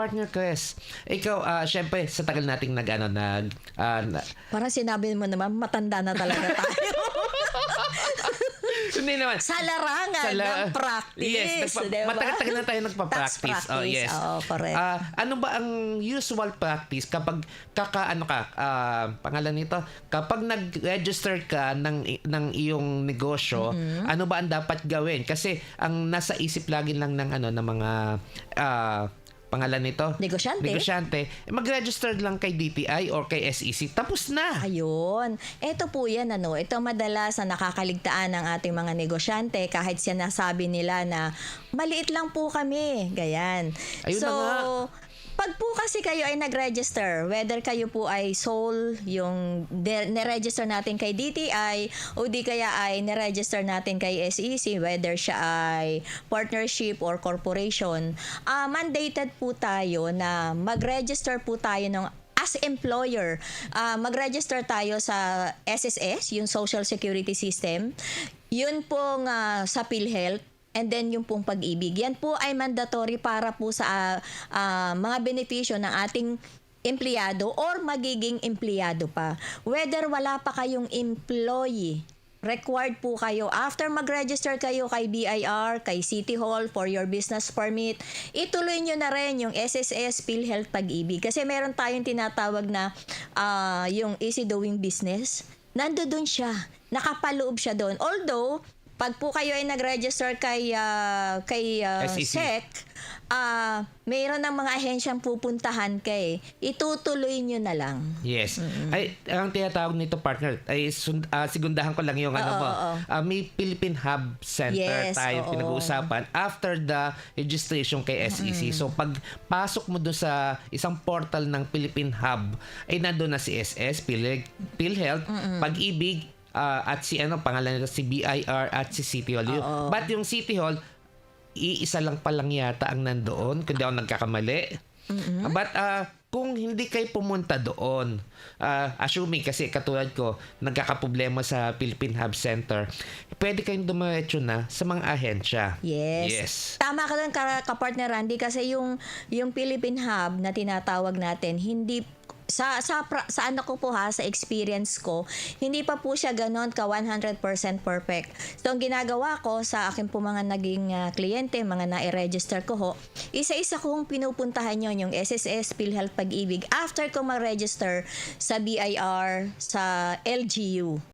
Partner Chris, ikaw, syempre, sa tagal nating Parang sinabi mo naman, matanda na talaga tayo. hindi naman. Sa larangan ng practice. Yes, diba? matagal-tagal na tayo nagpa-practice. Tax practice. Oh, yes. Oo, correct. Ano ba ang usual practice kapag pangalan nito, kapag nag-register ka ng iyong negosyo, ano ba ang dapat gawin? Kasi ang nasa isip lagi lang ng mga pangalan nito? Negosyante. Mag-register lang kay DTI or kay SEC. Tapos na. Ayun. Ito po yan, Ito madalas na nakakaligtaan ng ating mga negosyante kahit sinasabi nila na maliit lang po kami. Gayan. Ayun na nga. Pag po kasi kayo ay nag-register, whether kayo po ay sole, yung niregister natin kay DTI, o di kaya ay niregister natin kay SEC, whether siya ay partnership or corporation, mandated po tayo na mag-register po tayo as employer. Mag-register tayo sa SSS, yung Social Security System, yun pong sa PhilHealth, and then yung pong pag-ibig. Yan po ay mandatory para po sa mga benepisyo ng ating empleyado or magiging empleyado pa. Whether wala pa kayong employee, required po kayo, after mag-register kayo kay BIR, kay City Hall for your business permit, ituloy nyo na rin yung SSS, PhilHealth, Pag-ibig. Kasi meron tayong tinatawag na yung easy doing business. Nandoon siya. Nakapaloob siya doon. Although, pag po kayo ay nag-register kay SEC, mayroon ng mga ahensyang pupuntahan kay, itutuloy nyo na lang. Yes. Ay, ang tinatawag nito, partner, ay sigundahan ko lang yung may Philippine Hub Center tayo pinag-uusapan after the registration kay SEC. So, pag pasok mo doon sa isang portal ng Philippine Hub, ay nandun na si SS, PhilHealth, Pag-ibig, at pangalan nito, si BIR at si City Hall. But yung City Hall, iisa lang palang yata ang nandoon, kung di ako nagkakamali. But kung hindi kayo pumunta doon, assuming kasi katulad ko, nagkakaproblema sa Philippine Hub Center, pwede kayong dumiretso na sa mga ahensya. Yes. Tama ka doon, ka-partner Randy, kasi yung Philippine Hub na tinatawag natin, hindi sa ano ko po sa experience ko, hindi pa po siya ganon ka 100% perfect. So, ang ginagawa ko sa akin po mga naging kliyente, mga na-register ko isa-isa kong pinupuntahan yung SSS, PhilHealth, Pag-ibig after ko mag-register sa BIR, sa LGU.